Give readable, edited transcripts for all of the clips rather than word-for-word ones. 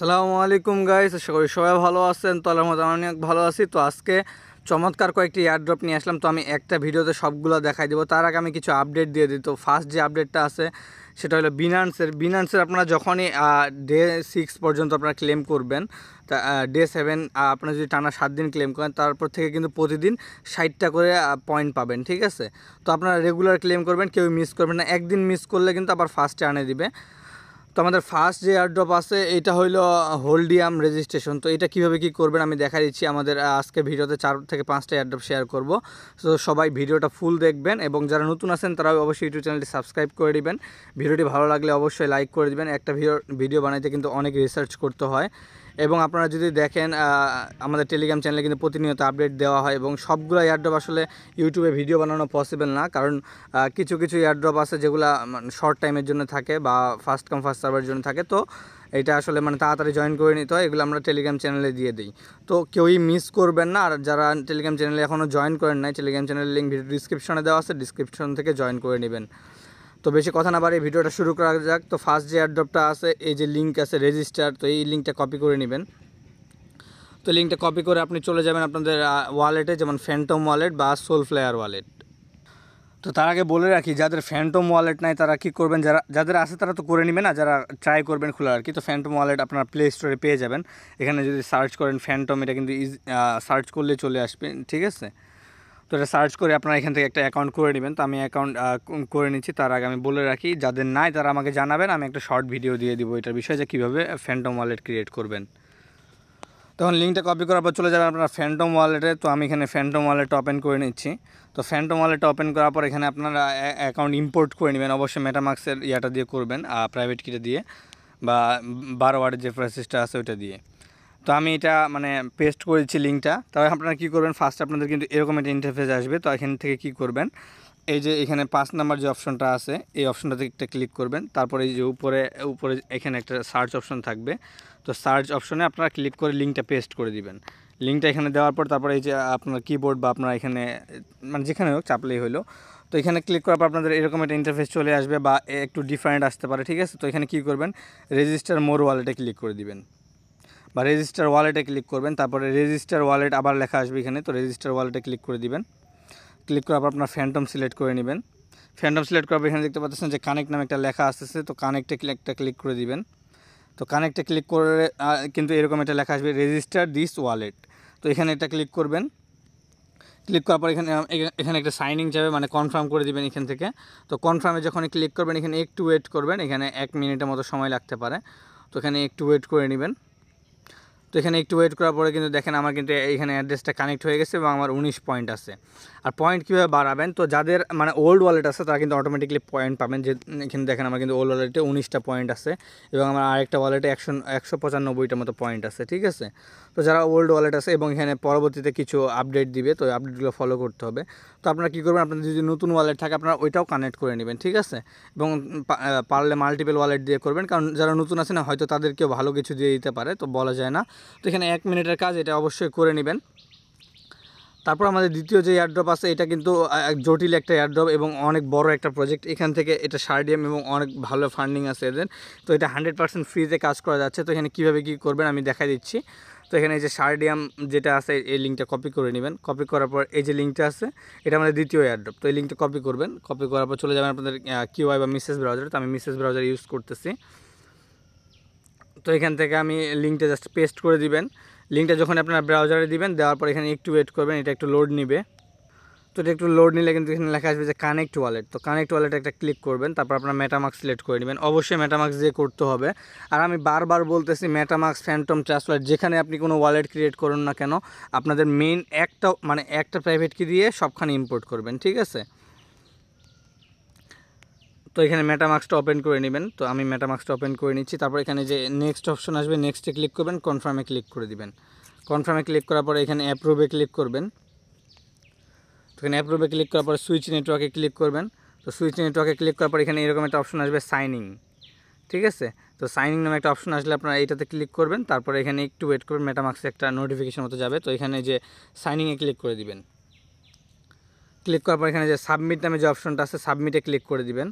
আসসালামু আলাইকুম গাইস, আশা করি সবাই ভালো আছেন। তো আল্লাহর মতো আমি অনেক ভালো আছি। তো আজকে চমৎকার কয়েকটি এয়ারড্রপ নিয়ে আসলাম। তো আমি একটা ভিডিওতে সবগুলো দেখাই দেবো। তার আগে আমি কিছু আপডেট দিয়ে দিই। তো ফার্স্ট যে আপডেটটা আছে সেটা হলো বিনান্সের আপনারা যখনই ডে 6 পর্যন্ত আপনারা ক্লেম করবেন, তা ডে 7 আপনারা যদি টানা 7 দিন ক্লেম করেন, তারপর থেকে কিন্তু প্রতিদিন 60টা করে পয়েন্ট পাবেন। ঠিক আছে, তো আপনারা রেগুলার ক্লেম করবেন, কেউ মিস করবেন না। একদিন মিস করলে কিন্তু আবার ফার্স্টে আনে দিবে। তো আমাদের ফার্স্ট যে এয়ারড্রপ আছে এটা হইলো হোল্ডিয়াম রেজিস্ট্রেশন। তো এটা কীভাবে কী করবেন আমি দেখা দিচ্ছি। আমাদের আজকে ভিডিওতে 4 থেকে 5টা এয়ারড্রপ শেয়ার করব। তো সবাই ভিডিওটা ফুল দেখবেন এবং যারা নতুন আছেন তারাও অবশ্যই ইউটিউব চ্যানেলটি সাবস্ক্রাইব করে দিবেন। ভিডিওটি ভালো লাগলে অবশ্যই লাইক করে দিবেন। একটা ভিডিও বানাইতে কিন্তু অনেক রিসার্চ করতে হয় এবং আপনারা যদি দেখেন আমাদের টেলিগ্রাম চ্যানেলে কিন্তু প্রতিনিয়ত আপডেট দেওয়া হয় এবং সবগুলো এয়ারড্রপ আসলে ইউটিউবে ভিডিও বানানো পসিবল না, কারণ কিছু কিছু এয়ারড্রপ আছে যেগুলো শর্ট টাইমের জন্য থাকে বা ফার্স্ট কাম ফার্স্ট সার্ভারের জন্য থাকে। তো এটা আসলে তাড়াতাড়ি জয়েন করে নিতে হয়, এগুলো আমরা টেলিগ্রাম চ্যানেলে দিয়ে দিই। তো কেউই মিস করবেন না। আর যারা টেলিগ্রাম চ্যানেলে এখনও জয়েন করেন নাই, টেলিগ্রাম চ্যানেলের লিঙ্ক ভিডিও ডিসক্রিপশনে দেওয়া আছে, ডিসক্রিপশন থেকে জয়েন করে নেবেন। তো বেশি কথা না বাড়িয়ে ভিডিওটা শুরু করা যাক। তো ফার্স্ট যে এয়ারড্রপটা আছে, এই যে লিঙ্ক আছে রেজিস্টার, তো এই লিঙ্কটা কপি করে নেবেন। তো লিঙ্কটা কপি করে আপনি চলে যাবেন আপনাদের ওয়ালেটে, যেমন ফ্যান্টম ওয়ালেট বা সোলফ্লায়ার ওয়ালেট। তো তার আগে বলে রাখি, যাদের ফ্যান্টম ওয়ালেট নাই তারা কী করবেন, যাদের আছে তারা তো করে নেবেন, না যারা ট্রাই করবেন খোলা আর কি। তো ফ্যান্টম ওয়ালেট আপনার প্লে স্টোরে পেয়ে যাবেন। এখানে যদি সার্চ করেন ফ্যান্টম, এটা কিন্তু সার্চ করলে চলে আসবে। ঠিক আছে, তো এটা সার্চ করে আপনারা এখান থেকে একটা অ্যাকাউন্ট করে নেবেন। তো আমি অ্যাকাউন্ট করে নিচ্ছি। তার আগে আমি বলে রাখি, যাদের নাই তারা আমাকে জানাবেন, আমি একটা শর্ট ভিডিও দিয়ে দিব এটার বিষয়ে, যে কীভাবে ফ্যান্টম ওয়ালেট ক্রিয়েট করবেন। তখন লিঙ্কটা কপি করার পর চলে যাবেন আপনারা ফ্যান্টম ওয়ালেটে। তো আমি এখানে ফ্যান্টম ওয়ালেটটা ওপেন করে নিচ্ছি। তো ফ্যান্টম ওয়ালেটটা ওপেন করার পর এখানে আপনারা অ্যাকাউন্ট ইম্পোর্ট করে নেবেন। অবশ্যই মেটামাক্সের ইয়াটা দিয়ে করবেন, প্রাইভেট কিটা দিয়ে বা 12 ওয়ার্ডের যে প্রসেসটা আছে ওইটা দিয়ে। তো আমি এটা পেস্ট করেছি লিঙ্কটা। তবে আপনারা কী করবেন, ফার্স্ট আপনাদের কিন্তু এরকম একটা ইন্টারফেস আসবে। তো এখান থেকে কী করবেন, এই যে এখানে 5 নাম্বার যে অপশনটা আছে, এই অপশনটাতে একটা ক্লিক করবেন। তারপরে এই যে উপরে এখানে একটা সার্চ অপশন থাকবে। তো সার্চ অপশনে আপনারা ক্লিক করে লিঙ্কটা পেস্ট করে দিবেন। লিঙ্কটা এখানে দেওয়ার পর তারপরে এই যে আপনার কিবোর্ড বা আপনার এখানে যেখানে হোক চাপলেই হলো। তো এখানে ক্লিক করার পর আপনাদের এরকম একটা ইন্টারফেস চলে আসবে বা একটু ডিফারেন্ট আসতে পারে। ঠিক আছে, তো এখানে কী করবেন, রেজিস্টার মোর ওয়ালেটে ক্লিক করে দিবেন বা রেজিস্টার ওয়ালেটে ক্লিক করবেন। তারপরে রেজিস্টার ওয়ালেট আবার লেখা আসবে এখানে। তো রেজিস্টার ওয়ালেটে ক্লিক করে দিবেন। ক্লিক করার পর আপনার ফ্যান্টম সিলেক্ট করে নেবেন। ফ্যান্টম সিলেক্ট করার পর এখানে দেখতে পাচ্ছেন যে কানেক্ট নামে একটা লেখা আসতেছে। তো কানেক্টে একটা ক্লিক করে দিবেন। তো কানেক্টে ক্লিক করে কিন্তু এরকম একটা লেখা আসবে, রেজিস্টার দিস ওয়ালেট। তো এখানে একটা ক্লিক করবেন। ক্লিক করার পর এখানে একটা সাইনিং যাবে, কনফার্ম করে দিবেন এখান থেকে। তো কনফার্মে যখন ক্লিক করবেন এখানে একটু ওয়েট করবেন, এখানে 1 মিনিটের মতো সময় লাগতে পারে। তো এখানে একটু ওয়েট করে নেবেন। তো এখানে একটু ওয়েট করার পরে কিন্তু দেখেন আমার কিন্তু এখানে অ্যাড্রেসটা কানেক্ট হয়ে গেছে এবং আমার 19 পয়েন্ট আছে। আর পয়েন্ট কীভাবে বাড়াবেন, তো যাদের ওল্ড ওয়ালেট আছে তারা কিন্তু অটোমেটিকলি পয়েন্ট পাবেন। যে এখানে দেখেন আমার কিন্তু ওল্ড ওয়ালেটে 19টা পয়েন্ট আছে এবং আমার আরেকটা ওয়ালেটে 195টা মতো পয়েন্ট আছে। ঠিক আছে, তো যারা ওল্ড ওয়ালেট আছে এবং এখানে পরবর্তীতে কিছু আপডেট দিবে, তো আপডেটগুলো ফলো করতে হবে। তো আপনারা কী করবেন, আপনাদের যদি নতুন ওয়ালেট থাকে আপনারা ওইটাও কানেক্ট করে নেবেন। ঠিক আছে, এবং পারলে মাল্টিপল ওয়ালেট দিয়ে করবেন, কারণ যারা নতুন আছে না হয়তো তাদেরকেও ভালো কিছু দিয়ে দিতে পারে, তো বলা যায় না। তো এখানে 1 মিনিটের কাজ, এটা অবশ্যই করে নেবেন। তারপর আমাদের দ্বিতীয় যে এয়ারড্রপ আছে, এটা কিন্তু জটিল একটা এয়ারড্রপ এবং অনেক বড় একটা প্রজেক্ট। এখান থেকে এটা সার্ডিয়াম এবং অনেক ভালো ফান্ডিং আছে এদের। তো এটা 100% ফ্রিতে কাজ করা যাচ্ছে। তো এখানে কীভাবে কী করবেন আমি দেখাই দিচ্ছি। তো এখানে এই যে সার্ডিয়াম যেটা আছে, এই লিঙ্কটা কপি করে নেবেন। কপি করার পর এই যে লিঙ্কটা আছে, এটা আমাদের দ্বিতীয় এয়ারড্রপ। তো এই লিঙ্কটা কপি করবেন। কপি করার পর চলে যাবেন আপনাদের কিউআই বা মিসেস ব্রাউজারে। তো আমি মিসেস ব্রাউজার ইউজ করতেছি। তো এখান থেকে আমি লিঙ্কটা জাস্ট পেস্ট করে দিবেন। লিঙ্কটা যখন আপনারা ব্রাউজারে দিবেন, দেওয়ার পর এখানে একটু ওয়েট করবেন, এটা একটু লোড নিবে। তো এটা একটু লোড নিলে কিন্তু এখানে লেখা আসবে যে কানেক্ট ওয়ালেট। তো কানেক্ট ওয়ালেটে একটা ক্লিক করবেন। তারপর আপনার মেটামাক্স সিলেক্ট করে নেবেন। অবশ্যই মেটামাক্স দিয়ে করতে হবে। আর আমি বারবার বলতেছি, মেটামাক্স, ফ্যান্টম, ট্রাস্ট ওয়ালেট, যেখানে আপনি কোনো ওয়ালেট ক্রিয়েট করুন না কেন, আপনাদের মেইন একটা প্রাইভেট কি দিয়ে সবখানে ইম্পোর্ট করবেন। ঠিক আছে, তো এখানে মেটামাক্সটা ওপেন করে নেবেন। তো আমি মেটামাক্সটা ওপেন করে নিচ্ছি। তারপর এখানে যে নেক্সট অপশন আসবে, নেক্সটে ক্লিক করবেন, কনফার্মে ক্লিক করে দিবেন। কনফার্মে ক্লিক করার পরে এখানে অ্যাপ্রুভে ক্লিক করবেন। তো এখানে অ্যাপ্রুভে ক্লিক করার পরে সুইচ নেটওয়ার্কে ক্লিক করবেন। তো সুইচ নেটওয়ার্কে ক্লিক করার পর এখানে এরকম একটা অপশন আসবে, সাইনিং। ঠিক আছে, তো সাইনিং নামে একটা অপশন আসলে আপনারা এইটাতে ক্লিক করবেন। তারপরে এখানে একটু ওয়েট করবেন, মেটামাক্সে একটা নোটিফিকেশন মতো যাবে। তো এখানে যে সাইনিংয়ে ক্লিক করে দিবেন। ক্লিক করার পর এখানে যে সাবমিট নামে যে অপশনটা আছে, সাবমিটে ক্লিক করে দিবেন।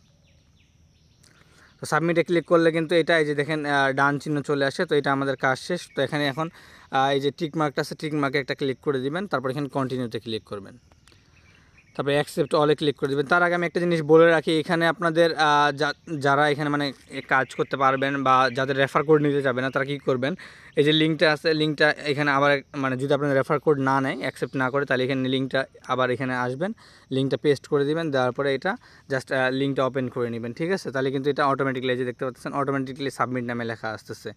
তো সাবমিটে ক্লিক করলে কিন্তু এটা এই যে দেখেন ডান চিহ্ন চলে আসে। তো এটা আমাদের কাজ শেষ। তো এখানে এখন এই যে টিক মার্কটা আছে, টিক মার্কে একটা ক্লিক করে দিবেন, তারপর এখানে কন্টিনিউতে ক্লিক করবেন, তারপরে অ্যাকসেপ্ট অলে ক্লিক করে দেবেন। তার আগে আমি একটা জিনিস বলে রাখি, এখানে আপনাদের যারা এখানে মানে কাজ করতে পারবেন বা যাদের রেফার কোড নিতে যাবে না তারা কী করবেন, এই যে লিঙ্কটা আছে, লিঙ্কটা এখানে আবার মানে যদি আপনাদের রেফার কোড না নেয়, অ্যাকসেপ্ট না করে, তাহলে এখানে লিঙ্কটা আবার এখানে আসবেন, লিঙ্কটা পেস্ট করে দিবেন, দেওয়ার পরে এটা জাস্ট লিঙ্কটা ওপেন করে নেবেন, ঠিক আছে? তাহলে কিন্তু এটা অটোমেটিকলি যে দেখতে পাচ্ছেন অটোমেটিকলি সাবমিট নামে লেখা আসতেছে।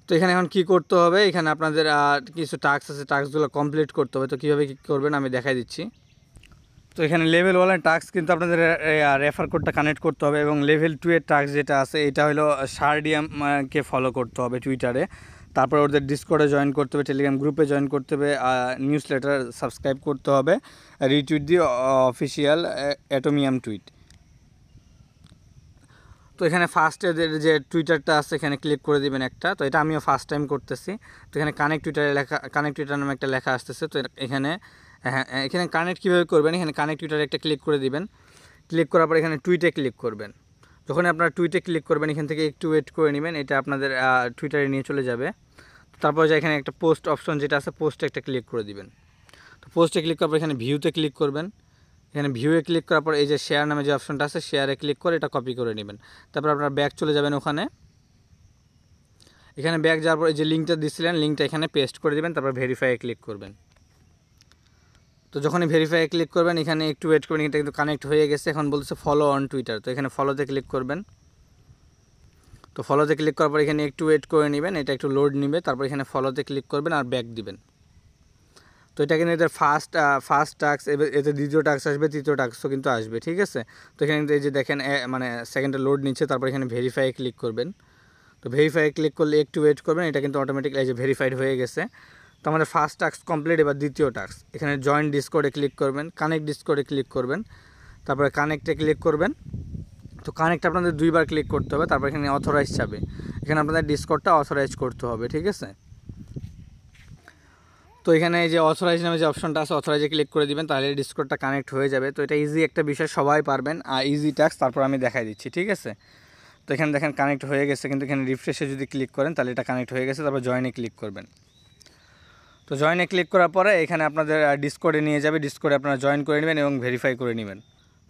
তো এখানে এখন কী করতে হবে, এখানে আপনাদের কিছু টাস্ক আছে, টাস্কগুলো কমপ্লিট করতে হবে। তো কীভাবে কী করবেন আমি দেখাই দিচ্ছি। তো এখানে লেভেল 1 এর টাস্ক কিন্তু আপনাদের রেফার কোডটা কানেক্ট করতে হবে, এবং লেভেল 2 এর টাস্ক যেটা আছে এটা হলো শার্ডিয়ামকে ফলো করতে হবে টুইটারে, তারপর ওদের ডিসকর্ডে জয়েন করতে হবে, টেলিগ্রাম গ্রুপে জয়েন করতে হবে, নিউজ লেটার সাবস্ক্রাইব করতে হবে, রিটুইট দিয়ে অফিসিয়াল অ্যাটোমিয়াম টুইট। তো এখানে ফার্স্টে যে টুইটারটা আছে এখানে ক্লিক করে দিবেন একটা। তো এটা আমিও ফার্স্ট টাইম করতেছি। তো এখানে কানেক্ট টুইটারে লেখা, কানেক্ট টুইটার নামে একটা লেখা আসতেছে। তো এখানে এখানে কানেক্ট কীভাবে করবেন, এখানে কানেক্ট টুইটারে একটা ক্লিক করে দিবেন। ক্লিক করার পর এখানে টুইটে ক্লিক করবেন। যখন আপনারা টুইটে ক্লিক করবেন এখান থেকে একটু ওয়েট করে নেবেন, এটা আপনাদের টুইটারে নিয়ে চলে যাবে। তারপর যে এখানে একটা পোস্ট অপশন যেটা আছে, পোস্টে একটা ক্লিক করে দিবেন। তো পোস্টে ক্লিক করার পর এখানে ভিউতে ক্লিক করবেন। এখানে ভিউয়ে ক্লিক করার পর এই যে শেয়ার নামে যে অপশনটা আছে, শেয়ারে ক্লিক করে এটা কপি করে নেবেন। তারপর আপনারা ব্যাক চলে যাবেন ওখানে। এখানে ব্যাক যাওয়ার পর এই যে লিঙ্কটা দিচ্ছিলেন, লিঙ্কটা এখানে পেস্ট করে দেবেন, তারপর ভেরিফাইয়ে ক্লিক করবেন। তো যখনই ভেরিফাইয়ে ক্লিক করবেন এখানে একটু ওয়েট করবেন, এটা কিন্তু কানেক্ট হয়ে গেছে। এখন বলছে ফলো অন টুইটার, তো এখানে ফলোতে ক্লিক করবেন। তো ফলোতে ক্লিক করার পর এখানে একটু ওয়েট করে নেবেন, এটা একটু লোড নেবে, তারপর এখানে ফলোতে ক্লিক করবেন আর ব্যাক দিবেন। তো এটা কিন্তু এদের ফার্স্ট টাস্ক, এতে দ্বিতীয় টাস্ক আসবে, তৃতীয় টাস্কও কিন্তু আসবে, ঠিক আছে? তো এখানে কিন্তু এই যে দেখেন মানে সেকেন্ডে লোড নিচ্ছে, তারপর এখানে ভেরিফাইয়ে ক্লিক করবেন। তো ভেরিফাইয়ে ক্লিক করলে একটু ওয়েট করবেন, এটা কিন্তু অটোমেটিকলি এই যে ভেরিফাইড হয়ে গেছে। তো আমাদের ফার্স্ট টাস্ক কমপ্লিট। এবার দ্বিতীয় টাস্ক, এখানে জয়েন ডিসকর্ডে ক্লিক করবেন, কানেক্ট ডিসকর্ডে ক্লিক করবেন, তারপরে কানেক্টে ক্লিক করবেন। তো কানেক্ট আপনাদের দুইবার ক্লিক করতে হবে, তারপর এখানে অথরাইজ যাবে, এখানে আপনাদের ডিসকর্ডটা অথরাইজ করতে হবে, ঠিক আছে? তো এখানে এই যে অথরাইজ নামে যে অপশনটা আছে, অথরাইজে ক্লিক করে দিবেন, তাহলে ডিসকর্ডটা কানেক্ট হয়ে যাবে। তো এটা ইজি একটা বিষয়, সবাই পারবেন, আর ইজি টাস্ক। তারপর আমি দেখাই দিচ্ছি, ঠিক আছে? তো এখানে দেখেন কানেক্ট হয়ে গেছে, কিন্তু এখানে রিফ্রেশে যদি ক্লিক করেন তাহলে এটা কানেক্ট হয়ে গেছে। তারপর জয়েনে ক্লিক করবেন। তো জয়েনে ক্লিক করার পরে এখানে আপনাদের ডিসকর্ডে নিয়ে যাবে, ডিসকর্ডে আপনারা জয়েন করে নেবেন এবং ভেরিফাই করে নেবেন।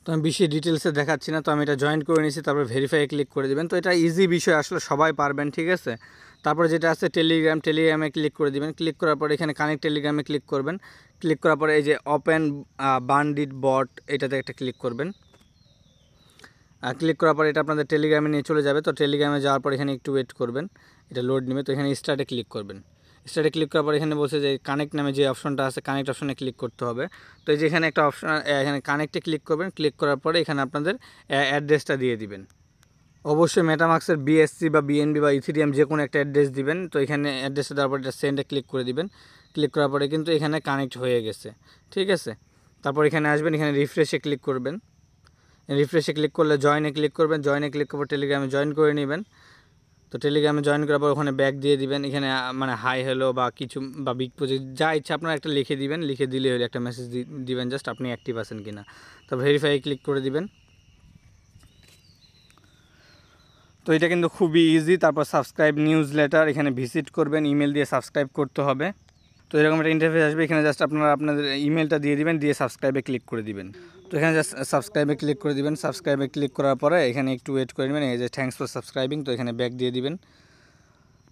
তো আমি বেশি ডিটেলসে দেখাচ্ছি না, তো আমি এটা জয়েন করে নিয়েছি, তারপর ভেরিফাইয়ে ক্লিক করে দেবেন। তো এটা ইজি বিষয়, আসলে সবাই পারবেন, ঠিক আছে? তারপরে যেটা আছে টেলিগ্রামে ক্লিক করে দিবেন। ক্লিক করার পরে এখানে কানেক্ট টেলিগ্রামে ক্লিক করবেন। ক্লিক করার পরে এই যে ওপেন বান্ডিড বট, এটাতে একটা ক্লিক করবেন। ক্লিক করার পরে এটা আপনাদের টেলিগ্রামে নিয়ে চলে যাবে। তো টেলিগ্রামে যাওয়ার পর এখানে একটু ওয়েট করবেন, এটা লোড নেবে। তো এখানে স্টার্টে ক্লিক করবেন। স্টার্টে ক্লিক করার পর এখানে বলছে যে কানেক্ট নামে যে অপশনটা আছে, কানেক্ট অপশনে ক্লিক করতে হবে। তো এই যে এখানে একটা অপশন, এখানে কানেক্টে ক্লিক করবেন। ক্লিক করার পরে এখানে আপনাদের অ্যাড্রেসটা দিয়ে দিবেন। অবশ্যই মেটামাক্সের বিএসসি বা বিএনবি বা ইথিরিয়াম যে কোনো একটা অ্যাড্রেস দিবেন। তো এখানে অ্যাড্রেসটা দেওয়ার পর এটা সেন্ডে ক্লিক করে দিবেন। ক্লিক করার পরে কিন্তু এখানে কানেক্ট হয়ে গেছে, ঠিক আছে? তারপর এখানে আসবেন, এখানে রিফ্রেশে ক্লিক করবেন। রিফ্রেশে ক্লিক করলে জয়েনে ক্লিক করবেন। জয়েনে ক্লিক করার পর টেলিগ্রামে জয়েন করে নেবেন। তো টেলিগ্রামে জয়েন করার পর ওখানে ব্যাক দিয়ে দিবেন। এখানে মানে হাই হ্যালো বা কিছু বা বিগ প্রজেক্ট যা ইচ্ছা আপনারা একটা লিখে দিবেন, লিখে দিলে হলে একটা মেসেজ দিবেন জাস্ট আপনি অ্যাক্টিভ আছেন কিনা। তো ভেরিফাই ক্লিক করে দিবেন। তো এটা কিন্তু খুবই ইজি। তারপর সাবস্ক্রাইব নিউজ লেটার, এখানে ভিজিট করবেন, ইমেল দিয়ে সাবস্ক্রাইব করতে হবে। তো এরকম একটা ইন্টারফেস আসবে, এখানে জাস্ট আপনারা আপনাদের ইমেলটা দিয়ে দিবেন, দিয়ে সাবস্ক্রাইবে ক্লিক করে দিবেন। তো এখানে জাস্ট সাবস্ক্রাইবে ক্লিক করে দিবেন। সাবস্ক্রাইবে ক্লিক করার পরে এখানে একটু ওয়েট করে নেবেন, এই যে থ্যাঙ্কস ফর সাবস্ক্রাইবিং, তো এখানে ব্যাক দিয়ে দিবেন।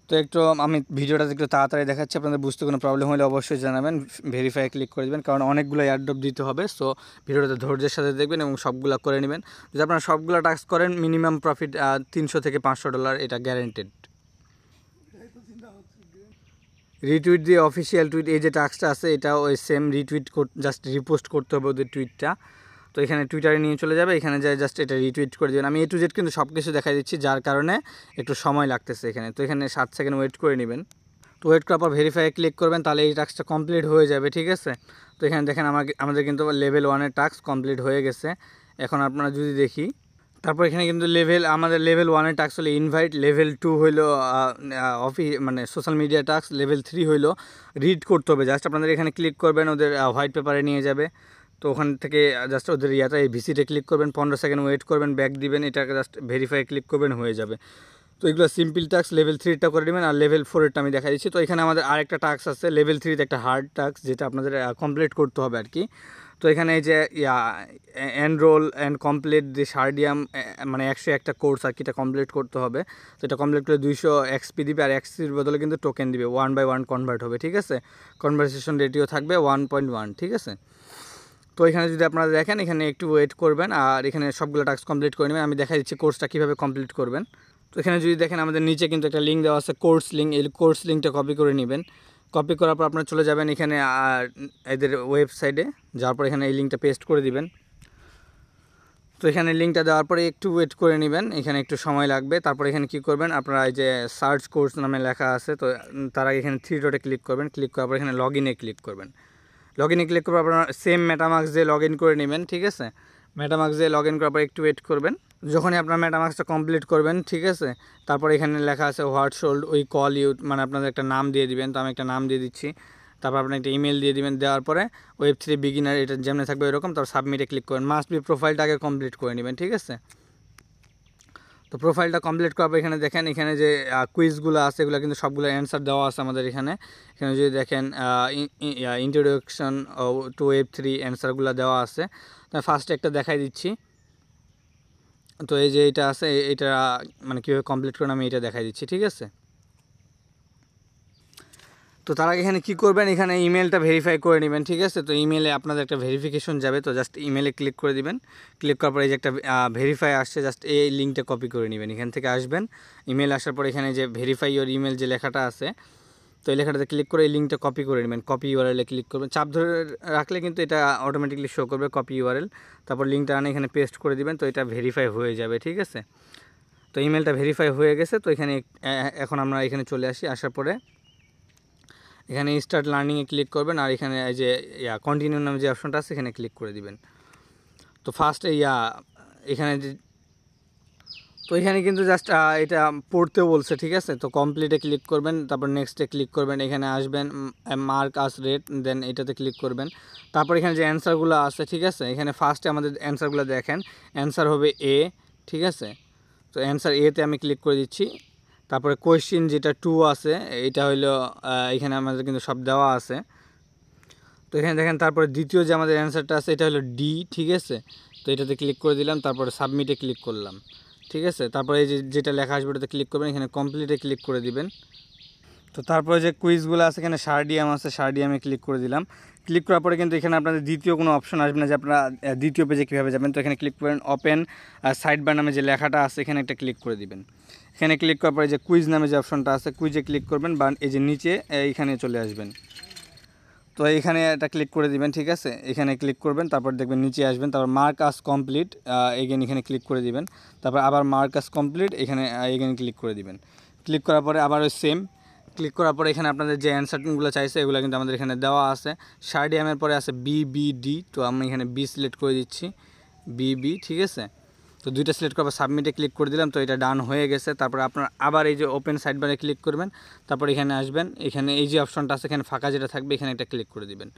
তো একটু আমি ভিডিওটা একটু তাড়াতাড়ি দেখাচ্ছি, আপনাদের বুঝতে কোনো প্রবলেম হলে অবশ্যই জানাবেন। ভেরিফাই ক্লিক করে দেবেন, কারণ অনেকগুলো এয়ারড্রপ দিতে হবে। সো ভিডিওটা ধৈর্যের সাথে দেখবেন এবং সবগুলো করে নেবেন। যদি আপনারা সবগুলো টাস্ক করেন মিনিমাম প্রফিট $300 থেকে $500, এটা গ্যারেন্টেড। রিটুইট দিয়ে অফিসিয়াল টুইট, এই যে টাস্কটা আছে এটা ওই সেম রিটুইট জাস্ট রিপোস্ট করতে হবে ওদের টুইটটা। তো এখানে টুইটারে নিয়ে চলে যাবে, এখানে যাই জাস্ট এটা রিটুইট করে দেবেন। আমি A to Z কিন্তু সব কিছু দেখাই দিচ্ছি, যার কারণে একটু সময় লাগতেছে এখানে। তো এখানে 7 সেকেন্ড ওয়েট করে নেবেন। তো ওয়েট করার পর ভেরিফাই ক্লিক করবেন, তাহলে এই টাস্কটা কমপ্লিট হয়ে যাবে, ঠিক আছে? তো এখানে দেখেন আমাদের কিন্তু লেভেল 1-এর টাস্ক কমপ্লিট হয়ে গেছে। এখন আপনারা যদি দেখি, তারপর এখানে কিন্তু আমাদের লেভেল 1-এর টাস্ক হলো ইনভাইট, লেভেল 2 হইলো মানে সোশ্যাল মিডিয়া টাস্ক, লেভেল 3 হইলো রিড করতে হবে। জাস্ট আপনাদের এখানে ক্লিক করবেন, ওদের হোয়াইট পেপারে নিয়ে যাবে। তো ওখান থেকে জাস্ট ওদের ইয়াটা এই ভিসিটে ক্লিক করবেন, 15 সেকেন্ড ওয়েট করবেন, ব্যাক দিবেন, এটাকে জাস্ট ভেরিফাই ক্লিক করবেন, হয়ে যাবে। তো এগুলো সিম্পল টাস্ক, লেভেল 3টা করে নেবেন, আর লেভেল 4এরটা আমি দেখা দিচ্ছি। তো এখানে আমাদের আরেকটা টাস্ক আছে লেভেল 3তে, একটা হার্ড টাস্ক যেটা আপনাদের কমপ্লিট করতে হবে আর কি। তো এখানে এই যে এনরোল অ্যান্ড কমপ্লিট দি সার্ডিয়াম, মানে 101টা কোর্স আর কি, এটা কমপ্লিট করতে হবে। তো এটা কমপ্লিট করে 200 এক্সপি দিবে, আর এক্সপির বদলে কিন্তু টোকেন দিবে, 1/1 কনভার্ট হবে, ঠিক আছে। কনভারসেশন রেটিও থাকবে 1.1, ঠিক আছে। তো এখানে যদি আপনারা দেখেন, এখানে একটু ওয়েট করবেন, আর এখানে সবগুলো টাস্ক কমপ্লিট করে নেবেন। আমি দেখা দিচ্ছি কোর্সটা কীভাবে কমপ্লিট করবেন। তো এখানে যদি দেখেন আমাদের নিচে কিন্তু একটা লিঙ্ক দেওয়া আছে, কোর্স লিঙ্ক। এই কোর্স লিঙ্কটা কপি করে নেবেন। কপি করার পর আপনারা চলে যাবেন এখানে এদের ওয়েবসাইটে, যাওয়ার পর এখানে এই লিঙ্কটা পেস্ট করে দিবেন। তো এখানে লিঙ্কটা দেওয়ার পরে একটু ওয়েট করে নেবেন, এখানে একটু সময় লাগবে। তারপর এখানে কি করবেন, আপনারা এই যে সার্চ কোর্স নামে লেখা আছে, তো তার আগে এখানে 3 ডটে ক্লিক করবেন। ক্লিক করার পর এখানে লগ ইনে ক্লিক করবেন। লগ ইনে ক্লিক করার পর আপনারা সেম মেটামাস্ক দিয়ে লগ ইন করে নেবেন, ঠিক আছে। মেটামাস্ক দিয়ে লগ ইন করার পর একটু ওয়েট করবেন। যখনই আপনার মেটামাস্কটা কমপ্লিট করবেন, ঠিক আছে, তারপর এখানে লেখা আছে হোয়াট শোল্ড উই কল ইউ, মানে আপনাদের একটা নাম দিয়ে দিবেন। তো আমি একটা নাম দিয়ে দিচ্ছি। তারপর আপনি একটা ইমেল দিয়ে দিবেন। দেওয়ার পরে Web3 বিগিনার এটা যেমন থাকবে এরকম, তারপর সাবমিটে ক্লিক করেন। মাস্ট বি প্রোফাইলটা আগে কমপ্লিট করে নেবেন, ঠিক আছে। তো প্রোফাইলটা কমপ্লিট করার পর এখানে দেখেন, এখানে যে কুইজগুলো আছে এগুলো কিন্তু সবগুলো অ্যান্সার দেওয়া আছে আমাদের এখানে। এখানে যদি দেখেন ইন্ট্রোডাকশন টু Web3 অ্যান্সারগুলো দেওয়া আছে। তো ফার্স্টে একটা দেখাই দিচ্ছি। তো এই যে এটা আছে, এটা মানে কীভাবে কমপ্লিট করেন আমি এটা দেখাই দিচ্ছি, ঠিক আছে। তো তার আগে এখানে কী করবেন, এখানে ইমেলটা ভেরিফাই করে নেবেন, ঠিক আছে। তো ইমেলে আপনাদের একটা ভেরিফিকেশন যাবে, তো জাস্ট ইমেলে ক্লিক করে দিবেন। ক্লিক করার পরে এই যে একটা ভেরিফাই আসছে, জাস্ট এই লিঙ্কটা কপি করে নেবেন। এখান থেকে আসবেন, ইমেল আসার পর এখানে যে ভেরিফাই ইওর ইমেল যে লেখাটা আছে, তো এই লেখাটাতে ক্লিক করে এই লিঙ্কটা কপি করে নেবেন। কপি ইউআরএলে ক্লিক করবেন, চাপ ধরে রাখলে কিন্তু এটা অটোমেটিকলি শো করবে কপি ইউআরএল। তারপর লিঙ্কটা আনে এখানে পেস্ট করে দিবেন, তো এটা ভেরিফাই হয়ে যাবে, ঠিক আছে। তো ইমেলটা ভেরিফাই হয়ে গেছে। তো এখানে এখন আমরা এখানে চলে আসি। আসার পরে এখানে স্টার্ট লার্নিংয়ে ক্লিক করবেন, আর এখানে এই যে কন্টিনিউ নামে যে অপশনটা আছে এখানে ক্লিক করে দিবেন। তো ফার্স্টে এখানে তো এখানে কিন্তু জাস্ট এটা পড়তে বলছে, ঠিক আছে। তো কমপ্লিটে ক্লিক করবেন, তারপর নেক্সটে ক্লিক করবেন, এখানে আসবেন মার্ক আস রেট, দেন এটাতে ক্লিক করবেন। তারপর এখানে যে অ্যান্সারগুলো আছে, ঠিক আছে, এখানে ফার্স্টে আমাদের অ্যান্সারগুলো দেখেন। অ্যান্সার হবে এ, ঠিক আছে। তো অ্যান্সার এতে আমি ক্লিক করে দিচ্ছি। তারপরে কোয়েশ্চেন যেটা 2 আছে, এটা হইলো এখানে আমাদের কিন্তু সব দেওয়া আছে। তো এখানে দেখেন, তারপরে দ্বিতীয় যে আমাদের অ্যান্সারটা আছে এটা হলো ডি, ঠিক আছে। তো এটাতে ক্লিক করে দিলাম, তারপরে সাবমিটে ক্লিক করলাম, ঠিক আছে। তারপরে এই যেটা লেখা আসবে ওটাতে ক্লিক করবেন, এখানে কমপ্লিটে ক্লিক করে দিবেন। তো তারপরে যে কুইজগুলো আছে, এখানে সার্ডিয়াম আছে, সার্ডিয়ামে ক্লিক করে দিলাম। ক্লিক করার পরে কিন্তু এখানে আপনাদের দ্বিতীয় কোনো অপশন আসবে না যে আপনারা দ্বিতীয় পেজে কীভাবে যাবেন। তো এখানে ক্লিক করবেন, ওপেন সাইড বার নামে যে লেখাটা আছে এখানে একটা ক্লিক করে দিবেন। এখানে ক্লিক করার পরে যে কুইজ নামে যে অপশনটা আছে, কুইজে ক্লিক করবেন, বা এই যে নিচে এইখানে চলে আসবেন। তো এইখানে এটা ক্লিক করে দিবেন, ঠিক আছে। এখানে ক্লিক করবেন, তারপর দেখবেন নিচে আসবেন, তারপর মার্ক আস কমপ্লিট, এগেন এখানে ক্লিক করে দিবেন। তারপর আবার মার্ক আস কমপ্লিট, এখানে এগেন ক্লিক করে দিবেন। ক্লিক করার পরে আবার ওই সেম ক্লিক করার পরে এখানে আপনাদের যে অ্যান্সারগুলো চাইছে এগুলো কিন্তু আমাদের এখানে দেওয়া আছে। সার্ডিয়ামের পরে আছে বিবিডি, তো আমি এখানে বি সিলেক্ট করে দিচ্ছি, বিবি, ঠিক আছে। তো দুইটা সিলেক্ট করার পর সাবমিটে ক্লিক করে দিলাম, তো এটা ডান হয়ে গেছে। তারপর আপনার আবার এই যে ওপেন সাইড বারে ক্লিক করবেন, তারপর এখানে আসবেন, এখানে এই যে অপশনটা আছে এখানে ফাঁকা যেটা থাকবে এখানে একটা ক্লিক করে দিবেন।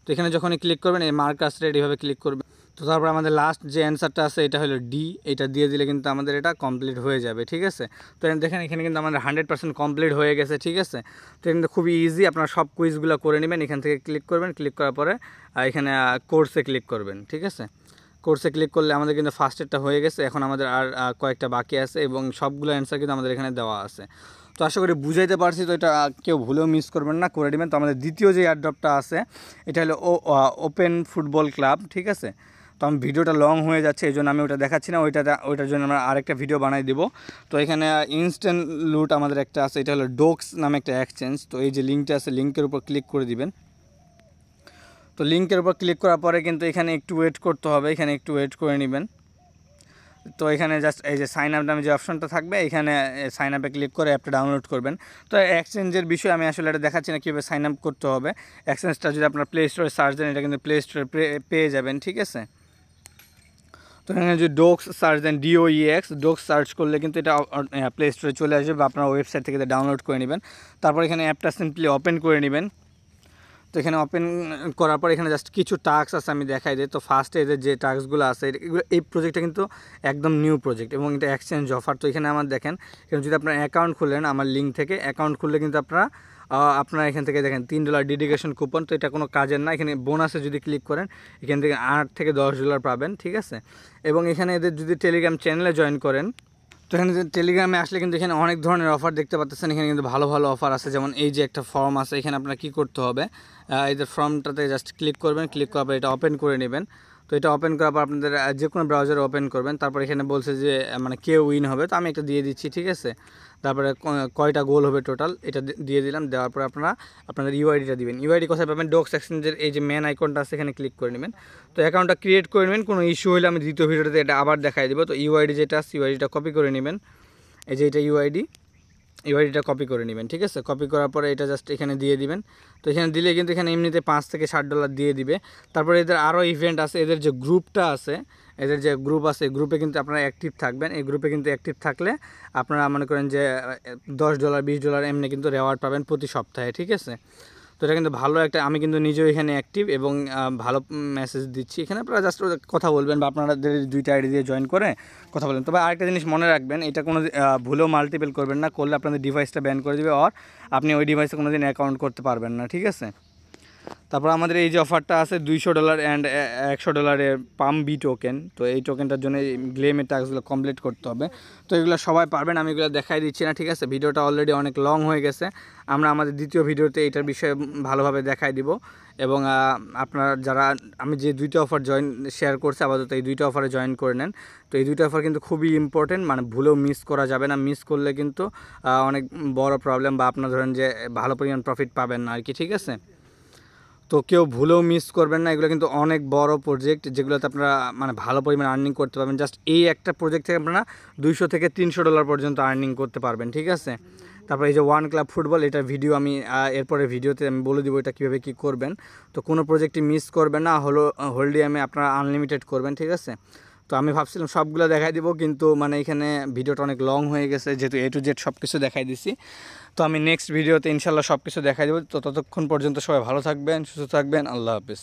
তো এখানে যখনই ক্লিক করবেন এই মার্কাস রেট এইভাবে ক্লিক করবেন। তো তারপর আমাদের লাস্ট যে অ্যান্সারটা আছে এটা হলো ডি, এটা দিয়ে দিলে কিন্তু আমাদের এটা কমপ্লিট হয়ে যাবে, ঠিক আছে। তো দেখেন এখানে কিন্তু আমাদের 100% কমপ্লিট হয়ে গেছে, ঠিক আছে। তো কিন্তু খুবই ইজি, আপনারা সব কুইজগুলো করে নেবেন। এখান থেকে ক্লিক করবেন, ক্লিক করার পরে এখানে কোর্সে ক্লিক করবেন, ঠিক আছে। কোর্সে ক্লিক করলে আমাদের কিন্তু ফার্স্টেরটা হয়ে গেছে। এখন আমাদের আর কয়েকটা বাকি আছে এবং সবগুলো অ্যান্সার কিন্তু আমাদের এখানে দেওয়া আছে। তো আশা করি বুঝাইতে পারছি। তো এটা কেউ ভুলেও মিস করবেন না, করে নেবেন। তো আমাদের দ্বিতীয় যে এয়ারড্রপটা আছে এটা হলো ওপেন ফুটবল ক্লাব, ঠিক আছে। তো আমি ভিডিওটা লং হয়ে যাচ্ছে এই জন্য আমি ওটা দেখাচ্ছি না, ওইটার জন্য আমরা আরেকটা ভিডিও বানাই দেবো। তো এখানে ইনস্ট্যান্ট লুট আমাদের একটা আছে, এটা হলো ডোক্স নামে একটা এক্সচেঞ্জ। তো এই যে লিঙ্কটা আছে লিঙ্কের উপর ক্লিক করে দিবেন। তো লিঙ্কের উপর ক্লিক করার পরে কিন্তু এখানে একটু ওয়েট করতে হবে, এখানে একটু ওয়েট করে নেবেন। তো এখানে জাস্ট এই যে সাইন আপ নামে যে অপশনটা থাকবে এখানে সাইন আপে ক্লিক করে অ্যাপটা ডাউনলোড করবেন। তো এক্সচেঞ্জের বিষয়ে আমি আসলে এটা দেখাচ্ছি না কীভাবে সাইন আপ করতে হবে। এক্সচেঞ্জটা যদি আপনার প্লে স্টোরে সার্চ দেন এটা কিন্তু প্লে স্টোরে পেয়ে যাবেন, ঠিক আছে। তো এখানে যদি ডোক্স সার্চ দেন, DOEX ডোক্স সার্চ করলে কিন্তু এটা প্লে স্টোরে চলে আসবে বা আপনার ওয়েবসাইট থেকে ডাউনলোড করে নেবেন। তারপর এখানে অ্যাপটা সিম্পলি ওপেন করে নেবেন। তো এখানে ওপেন করার পর এখানে জাস্ট কিছু টাস্ক আছে আমি দেখাই দিই। তো ফার্স্টে এদের যে টাস্কগুলো আছে এগুলো, এই প্রজেক্টটা কিন্তু একদম নিউ প্রজেক্ট এবং এটা এক্সচেঞ্জ অফার। তো এখানে আমার দেখেন, এখানে যদি আপনার অ্যাকাউন্ট খুলেন আমার লিঙ্ক থেকে অ্যাকাউন্ট খুললে কিন্তু আপনারা এখান থেকে দেখেন $3 ডেডিকেশন কুপন। তো এটা কোনো কাজের না। এখানে বোনাসে যদি ক্লিক করেন এখান থেকে $8 থেকে $10 পাবেন, ঠিক আছে। এবং এখানে এদের যদি টেলিগ্রাম চ্যানেলে জয়েন করেন, তো এখানে টেলিগ্রামে আসলে কিন্তু এখানে অনেক ধরনের অফার দেখতে পাচ্ছেন। এখানে কিন্তু ভালো ভালো অফার আছে, যেমন এই যে একটা ফর্ম আছে, এখানে আপনারা কী করতে হবে, এদের ফর্মটাতে জাস্ট ক্লিক করবেন, ক্লিক করার পর এটা ওপেন করে নেবেন। তো এটা ওপেন করার পর আপনাদের যে কোনো ব্রাউজারে ওপেন করবেন। তারপর এখানে বলছে যে মানে কে উইন হবে, তো আমি একটা দিয়ে দিচ্ছি, ঠিক আছে। তারপরে কয়টা গোল হবে টোটাল এটা দিয়ে দিলাম। দেওয়ার পরে আপনাদের ইউআইডিটা দিবেন। ইউআইডি কোথায় পাবেন, ডক্স এক্সচেঞ্জের এই যে মেন আইকনটা আছে এখানে ক্লিক করে নেবেন। তো অ্যাকাউন্টটা ক্রিয়েট করে নেবেন। কোনো ইস্যু হলে আমি দ্বিতীয় ভিডিওতে এটা আবার দেখাই দেবো। তো ইউআইডি যেটা আছে ইউআইডিটা কপি করে নেবেন, এই যে এটা ইউআইডিটা কপি করে নেবেন, ঠিক আছে। কপি করার পরে এটা জাস্ট এখানে দিয়ে দিবেন। তো এখানে দিলে কিন্তু এখানে এমনিতে $5 থেকে $60 দিয়ে দিবে। তারপরে এদের আরও ইভেন্ট আছে, এদের যে গ্রুপটা আছে, এদের যে গ্রুপ আছে গ্রুপে কিন্তু আপনারা অ্যাক্টিভ থাকবেন। এই গ্রুপে কিন্তু অ্যাক্টিভ থাকলে আপনারা মনে করেন যে $10 $20 এমনি কিন্তু রেওয়ার্ড পাবেন প্রতি সপ্তাহে, ঠিক আছে। তো এটা কিন্তু ভালো একটা, আমি কিন্তু নিজেও এখানে অ্যাক্টিভ এবং ভালো মেসেজ দিচ্ছি। এখানে আপনারা জাস্ট কথা বলবেন বা আপনাদের 2টা আইডি দিয়ে জয়েন করে কথা বলবেন। তবে আরেকটা জিনিস মনে রাখবেন, এটা কোনো ভুলেও মাল্টিপল করবেন না, করলে আপনাদের ডিভাইসটা ব্যান করে দেবে, আর আপনি ওই ডিভাইসে কোনো দিন অ্যাকাউন্ট করতে পারবেন না, ঠিক আছে। তারপর আমাদের এই যে অফারটা আছে $200 অ্যান্ড $100 পাম বি টোকেন। তো এই টোকেনটার জন্য গ্লেমের টাস্কগুলো কমপ্লিট করতে হবে। তো এগুলো সবাই পারবেন, আমি এগুলো দেখাই দিচ্ছি না, ঠিক আছে। ভিডিওটা অলরেডি অনেক লং হয়ে গেছে। আমরা আমাদের দ্বিতীয় ভিডিওতে এটার বিষয়ে ভালোভাবে দেখাই দিব। এবং আপনারা যারা আমি যে 2টা অফার শেয়ার করছি আপাতত এই 2টা অফারে জয়েন করে নেন। তো এই 2টা অফার কিন্তু খুবই ইম্পর্টেন্ট, মানে ভুলেও মিস করা যাবে না। মিস করলে কিন্তু অনেক বড় প্রবলেম বা আপনার ধরেন যে ভালো পরিমাণ প্রফিট পাবেন না আর কি, ঠিক আছে। তো কেউ ভুলেও মিস করবেন না। এগুলো কিন্তু অনেক বড় প্রজেক্ট, যেগুলোতে আপনারা মানে ভালো পরিমাণ আর্নিং করতে পারবেন। জাস্ট এই একটা প্রজেক্ট থেকে আপনারা $200 থেকে $300 পর্যন্ত আর্নিং করতে পারবেন, ঠিক আছে। তারপর এই যে ওয়ান ক্লাব ফুটবল, এটার ভিডিও আমি এরপরে ভিডিওতে আমি বলে দিব এটা কীভাবে কী করবেন। তো কোনো প্রজেক্টই মিস করবেন না, হোল্ডিয়ামে আপনারা আনলিমিটেড করবেন, ঠিক আছে। তো আমি ভাবছিলাম সবগুলো দেখাই দিব, কিন্তু মানে এখানে ভিডিওটা অনেক লং হয়ে গেছে, যেহেতু A to Z সব কিছু দেখাই দিছি। তো আমি নেক্সট ভিডিওতে ইনশাল্লাহ সব কিছু দেখাই দেবো। তো ততক্ষণ পর্যন্ত সবাই ভালো থাকবেন, সুস্থ থাকবেন। আল্লাহ হাফিজ।